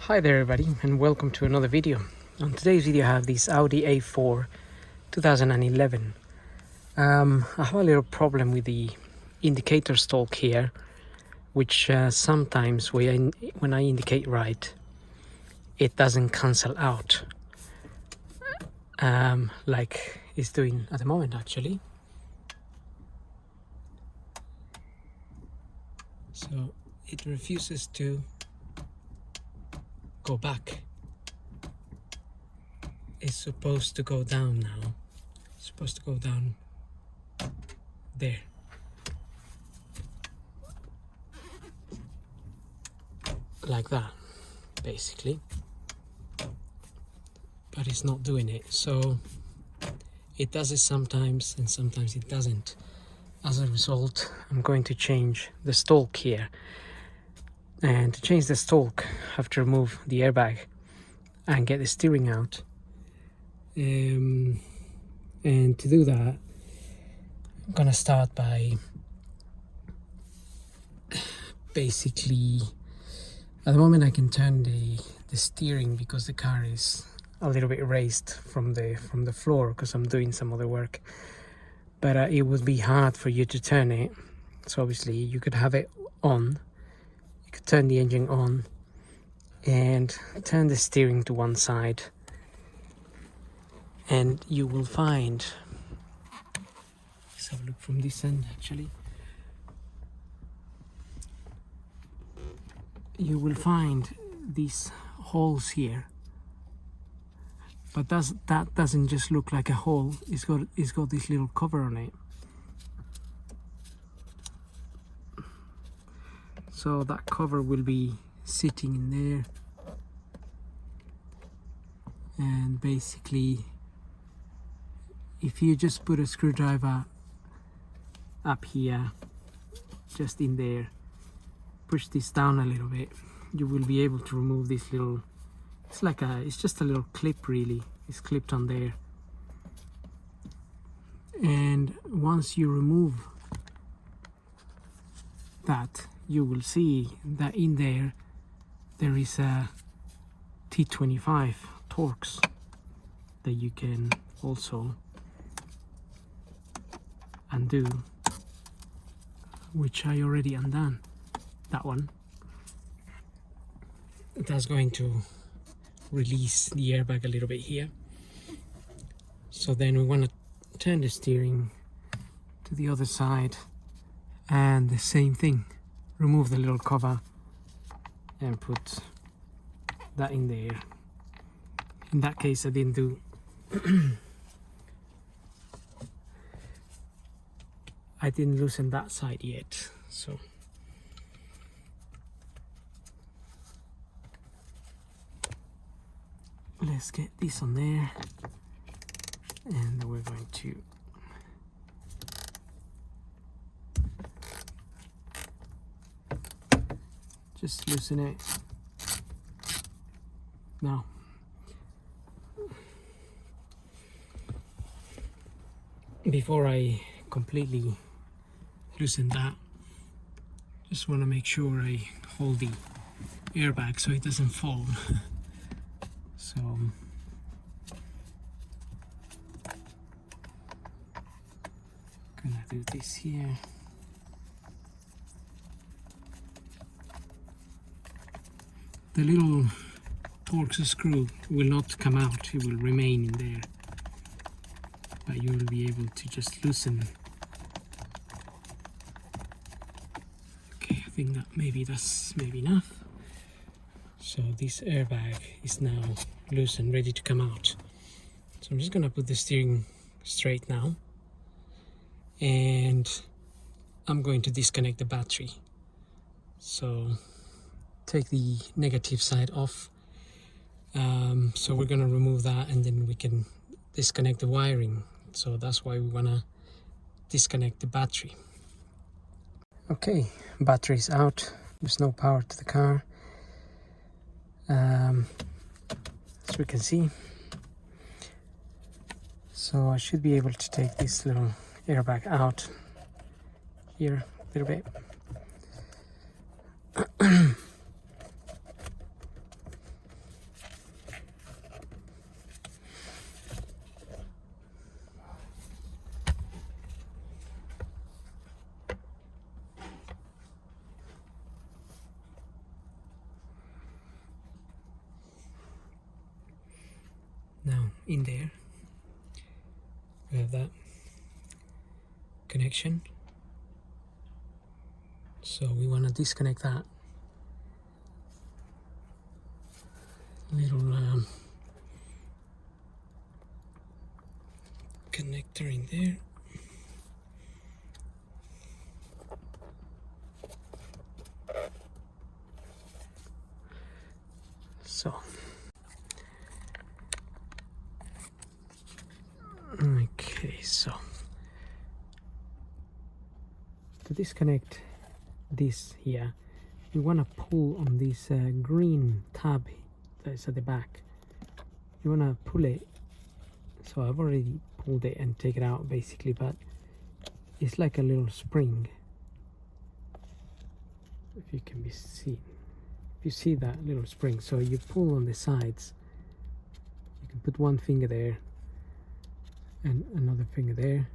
Hi there everybody, and welcome to another video. On today's video I have this Audi A4 2011. I have a little problem with the indicator stalk here, which sometimes when I indicate right, it doesn't cancel out like it's doing at the moment actually. So it refuses to go back. It's supposed to go down now. It's supposed to go down there. Like that, basically. But it's not doing it. So it does it sometimes and sometimes it doesn't. As a result, I'm going to change the stalk here. And to change the stalk, I have to remove the airbag and get the steering out. And to do that, I'm gonna start by basically, at the moment I can turn the steering because the car is a little bit raised from the floor because I'm doing some other work. But it would be hard for you to turn it. So obviously you could have it on. You could turn the engine on and turn the steering to one side, and you will find, let's have a look from this end actually, you will find these holes here, but that doesn't just look like a hole. It's got this little cover on it. So that cover will be sitting in there, and basically if you just put a screwdriver up here, just in there, push this down a little bit, you will be able to remove this little, it's just a little clip really. It's clipped on there. And once you remove that, you will see that in there is a T25 Torx that you can also undo, which I already undone that one. That's going to release the airbag a little bit here. So then we want to turn the steering to the other side and the same thing, remove the little cover and put that in there. In that case I didn't do I didn't loosen that side yet, so let's get this on there, and we're going to just loosen it now. Before I completely loosen that, just want to make sure I hold the airbag so it doesn't fall. So gonna do this here. The little Torx screw will not come out, it will remain in there, but you will be able to just loosen. Okay, I think that that's maybe enough. So this airbag is now loose and ready to come out. So I'm just gonna put the steering straight now, and I'm going to disconnect the battery. So take the negative side off. So we're gonna remove that, and then we can disconnect the wiring. So that's why we wanna disconnect the battery. Okay, battery's out. There's no power to the car. As we can see. So I should be able to take this little airbag out here a little bit. in there. We have that connection, so we want to disconnect that little connector in there. So okay, so to disconnect this here, you want to pull on this green tab that is at the back. You want to pull it. So I've already pulled it and take it out basically, but it's like a little spring. If you can see, if you see that little spring, so you pull on the sides. You can put one finger there and another finger there,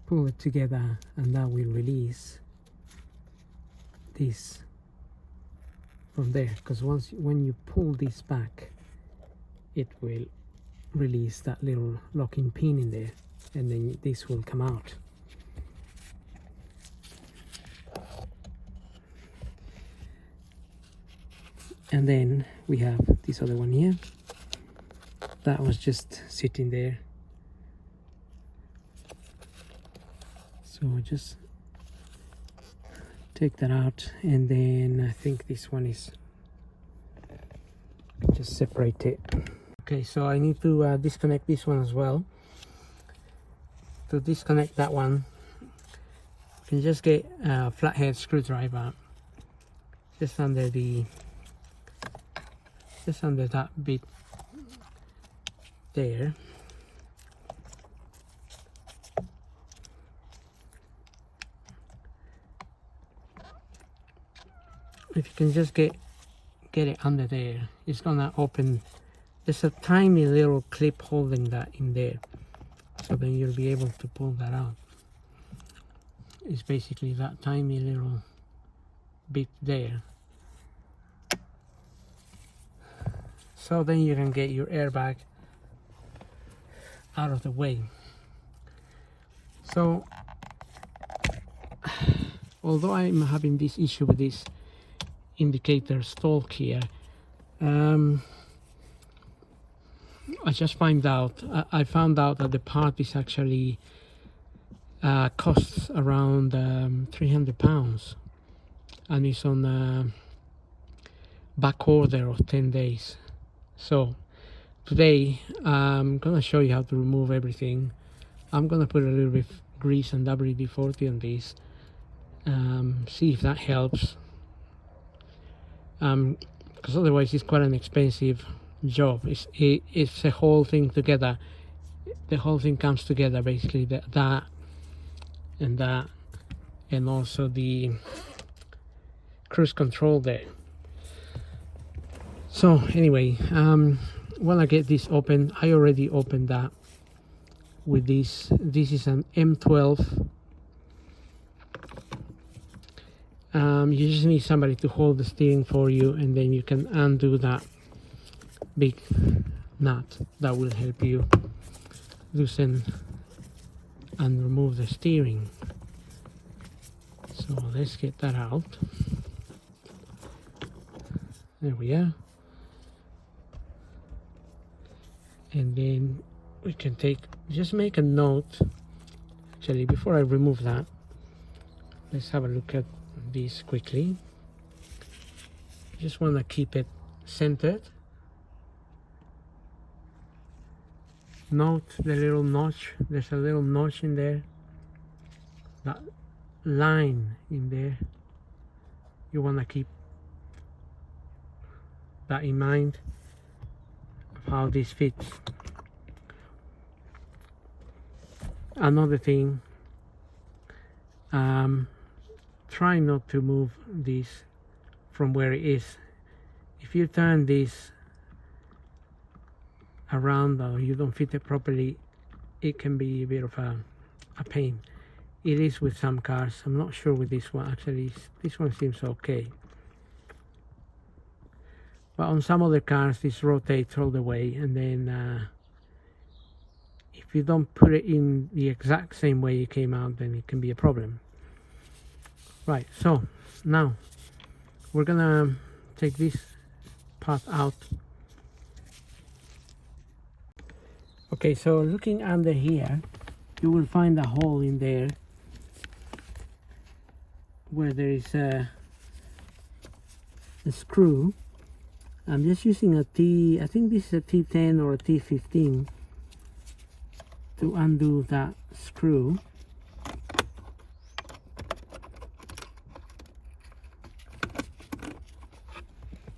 pull it together, and that will release this from there, because when you pull this back, it will release that little locking pin in there, and then this will come out. And then we have this other one here that was just sitting there, so just take that out, and then I think this one is, just separate it. Okay, so I need to disconnect this one as well. To disconnect that one, you can just get a flathead screwdriver just under that bit there. If you can just get it under there, it's gonna open. There's a tiny little clip holding that in there, so then you'll be able to pull that out. It's basically that tiny little bit there. So then you can get your airbag out of the way. So although I'm having this issue with this indicator stalk here, I just found out that the part is actually costs around £300, and it's on a back order of 10 days. So today I'm gonna show you how to remove everything. I'm gonna put a little bit of grease and WD-40 on this, see if that helps, because otherwise it's quite an expensive job. It's a whole thing together. The whole thing comes together basically, that and also the cruise control there. So anyway, when I get this open, I already opened that with this. This is an M12. You just need somebody to hold the steering for you, and then you can undo that big nut that will help you loosen and remove the steering. So let's get that out. There we are. And then we can just make a note. Actually, before I remove that, let's have a look at this quickly. Just want to keep it centered. Note the little notch. There's a little notch in there. That line in there. You want to keep that in mind of how this fits. Another thing, try not to move this from where it is. If you turn this around or you don't fit it properly, it can be a bit of a pain. It is with some cars. I'm not sure with this one. Actually, this one seems okay. but on some other cars this rotates all the way, and then if you don't put it in the exact same way it came out, then it can be a problem. Right, so now we're gonna take this part out. Okay, so looking under here, you will find a hole in there where there is a screw. I'm just using a I think this is a T10 or a T15 to undo that screw.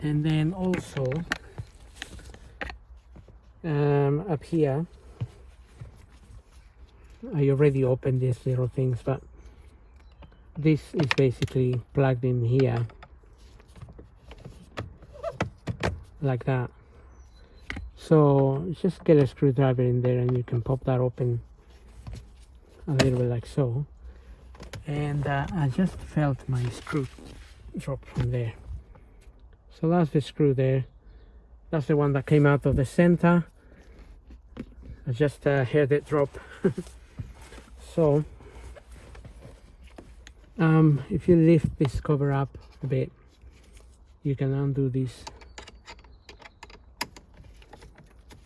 And then also up here, I already opened these little things, but this is basically plugged in here like that. So just get a screwdriver in there and you can pop that open a little bit like so. And I just felt my screw drop from there. So that's the screw there. That's the one that came out of the center. I just heard it drop. So if you lift this cover up a bit, you can undo these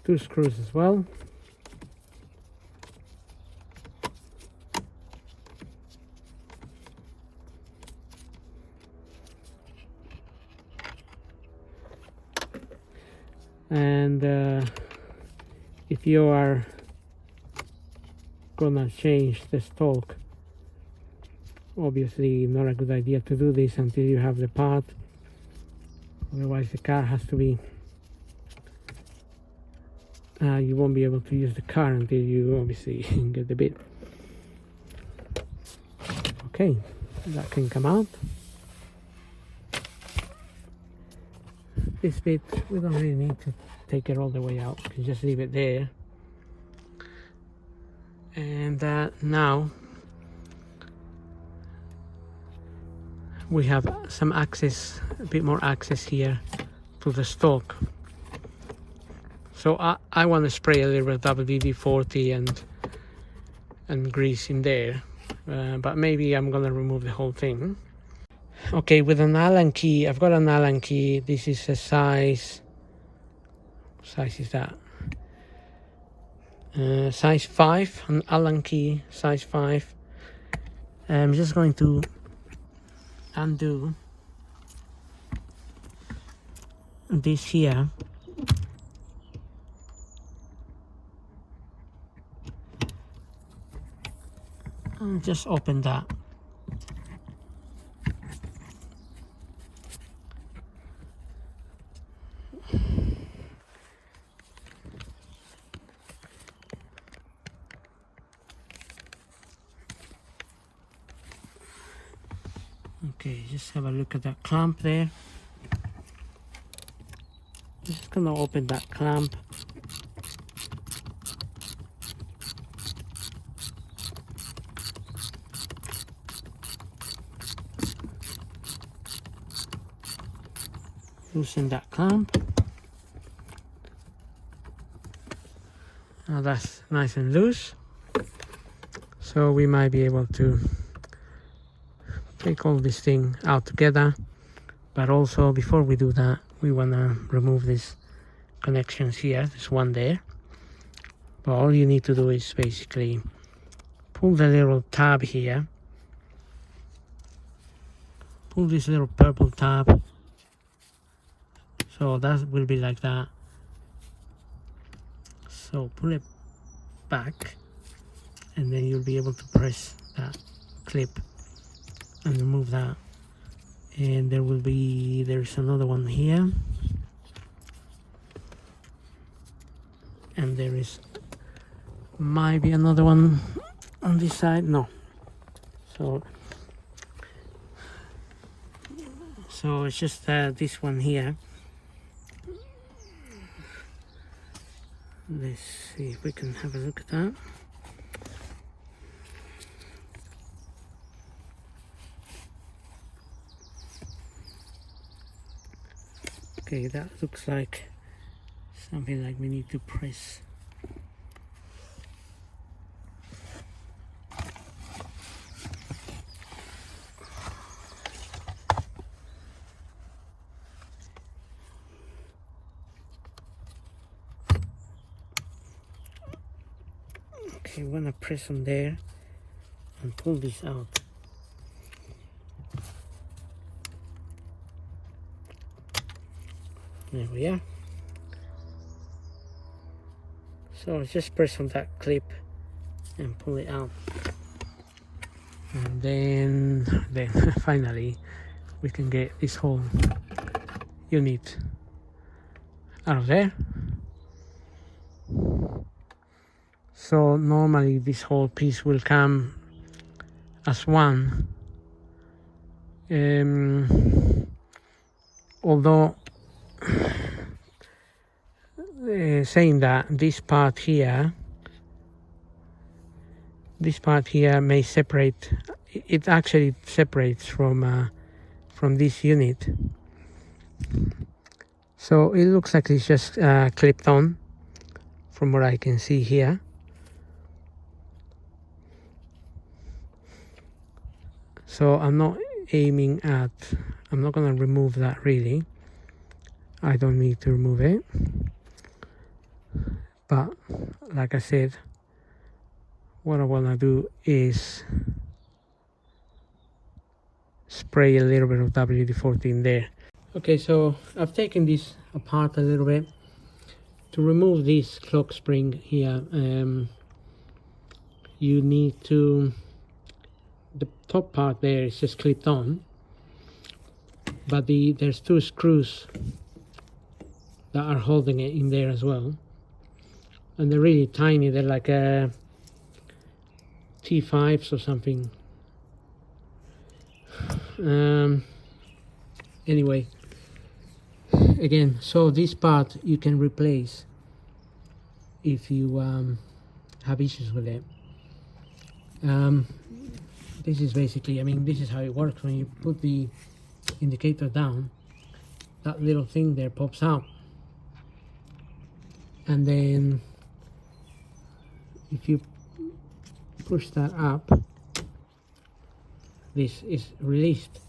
two screws as well. And if you are gonna change the stalk, obviously not a good idea to do this until you have the part, otherwise the car has to be you won't be able to use the car until you obviously get the bit. Okay, that can come out. This bit we don't really need to take it all the way out, we can just leave it there. And now we have some access, a bit more access here to the stalk. So I want to spray a little bit of WD-40 and grease in there, but maybe I'm gonna remove the whole thing. Okay, with an Allen key, I've got an Allen key. This is a size is that? Size 5, an Allen key, size 5. I'm just going to undo this here. And just open that. Okay, just have a look at that clamp there. Just gonna open that clamp. Loosen that clamp. Now that's nice and loose. So we might be able to take all this thing out together, but also before we do that, we want to remove these connections here. There's one there, but all you need to do is basically pull the little tab here, pull this little purple tab, so that will be like that. So pull it back and then you'll be able to press that clip and remove that. And there's another one here, and there is might be another one on this side. No, so it's just this one here. Let's see if we can have a look at that. Okay, that looks like something like we need to press. Okay, I'm gonna press on there and pull this out. There we are. So just press on that clip and pull it out. And then finally we can get this whole unit out of there. So normally this whole piece will come as one, although saying that this part here may separate. It actually separates from this unit, so it looks like it's just clipped on from what I can see here. So I'm not gonna remove that really. I don't need to remove it, but like I said, what I wanna do is spray a little bit of WD-40 in there. Okay, so I've taken this apart a little bit to remove this clock spring here. You need to, the top part there is just clipped on, but there's two screws that are holding it in there as well, and they're really tiny. They're like T5s or something. Anyway, again, so this part you can replace if you have issues with it. This is basically, I mean, this is how it works. When you put the indicator down, that little thing there pops out, and then if you push that up, this is released.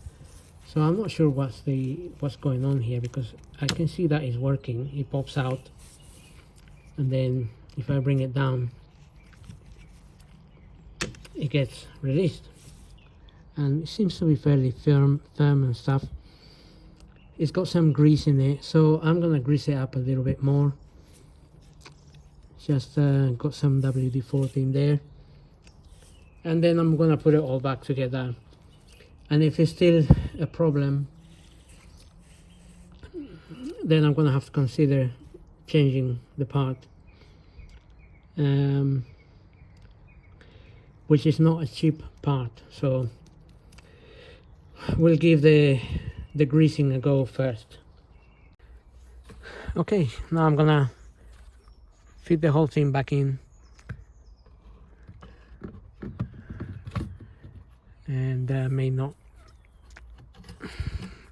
So I'm not sure what's going on here, because I can see that is working. It pops out, and then if I bring it down, it gets released, and it seems to be fairly firm and stuff. It's got some grease in it, so I'm gonna grease it up a little bit more. Just got some WD-40 in there, and then I'm gonna put it all back together. And if it's still a problem, then I'm gonna have to consider changing the part, which is not a cheap part. So we'll give the greasing a go first. Okay, now I'm gonna fit the whole thing back in, and may not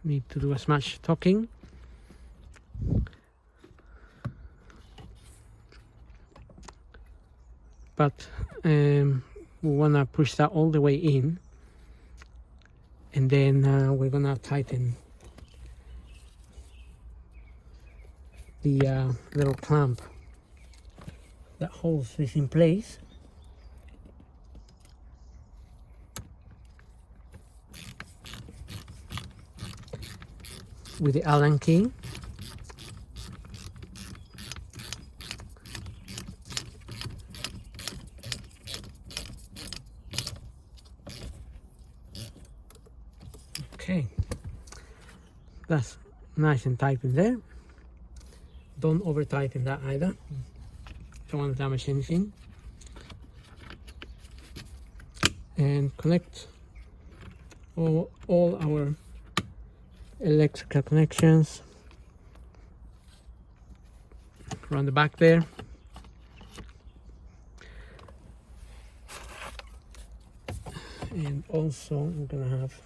need to do as much talking. But we wanna push that all the way in, and then we're gonna tighten the little clamp that holds this in place. With the Allen key. Okay, that's nice and tight in there. Don't over tighten that either. Don't want to damage anything. And connect all our electrical connections around the back there. And also I'm gonna have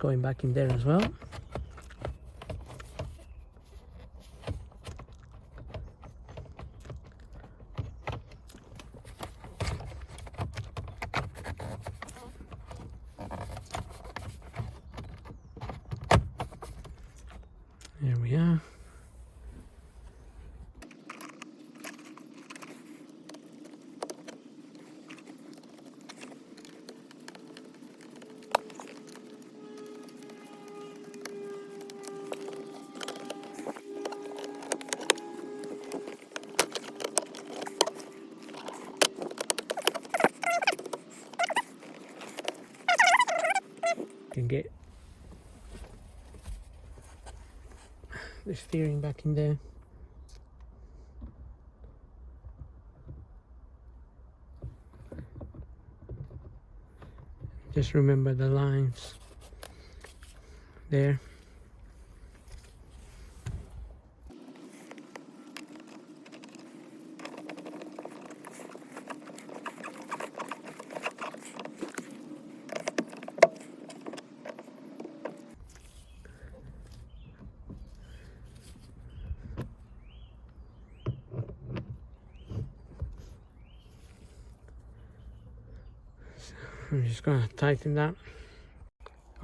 going back in there as well. There we are. Can get the steering back in there. Just remember the lines there. I'm just gonna tighten that.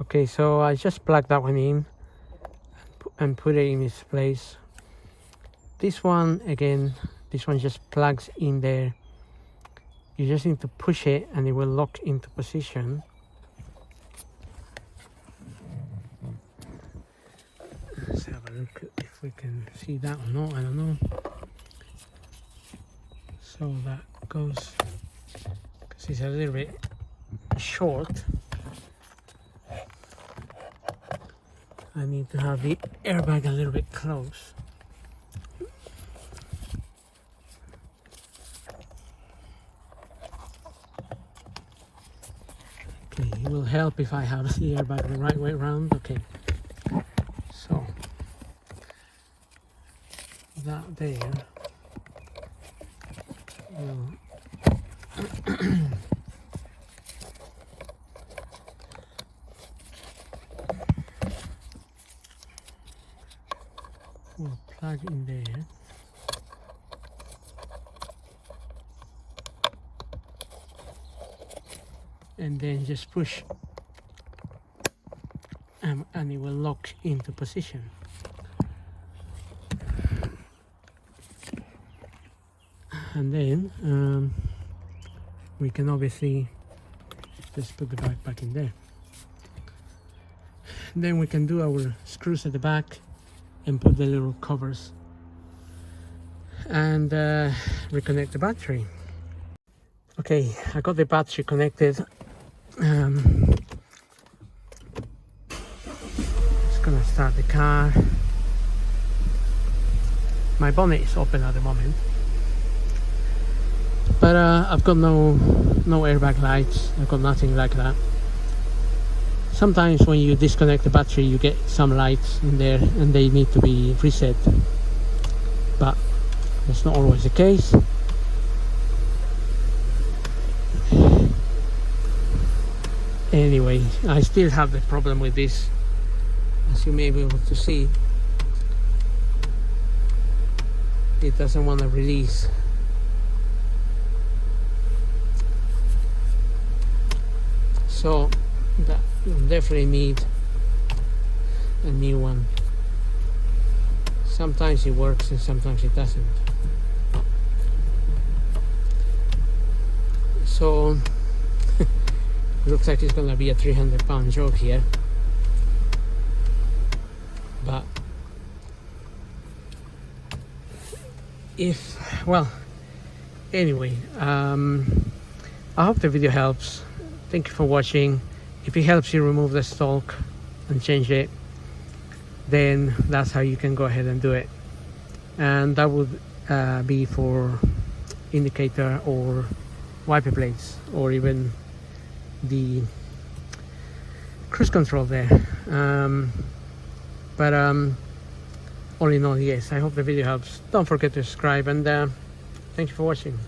Okay, so I just plugged that one in and put it in its place. This one, again, this one just plugs in there. You just need to push it and it will lock into position. Let's have a look if we can see that or not, I don't know. So that goes, because it's a little bit short. I need to have the airbag a little bit close. Okay, it will help if I have the airbag the right way around. Okay, so that there will we'll plug in there. And then just push and it will lock into position. And then we can obviously just put the bag back in there. Then we can do our screws at the back and put the little covers and reconnect the battery. Okay, I got the battery connected. Just gonna start the car. My bonnet is open at the moment, but I've got no airbag lights. I've got nothing like that. Sometimes when you disconnect the battery you get some lights in there and they need to be reset, but that's not always the case. Anyway, I still have the problem with this, as you may be able to see. It doesn't want to release. So that you'll definitely need a new one. Sometimes it works and sometimes it doesn't. So looks like it's gonna be a 300-pound job here, but anyway, I hope the video helps. Thank you for watching. If it helps you remove the stalk and change it, then that's how you can go ahead and do it. And that would be for indicator or wiper blades, or even the cruise control there. But all in all, yes, I hope the video helps. Don't forget to subscribe, and thank you for watching.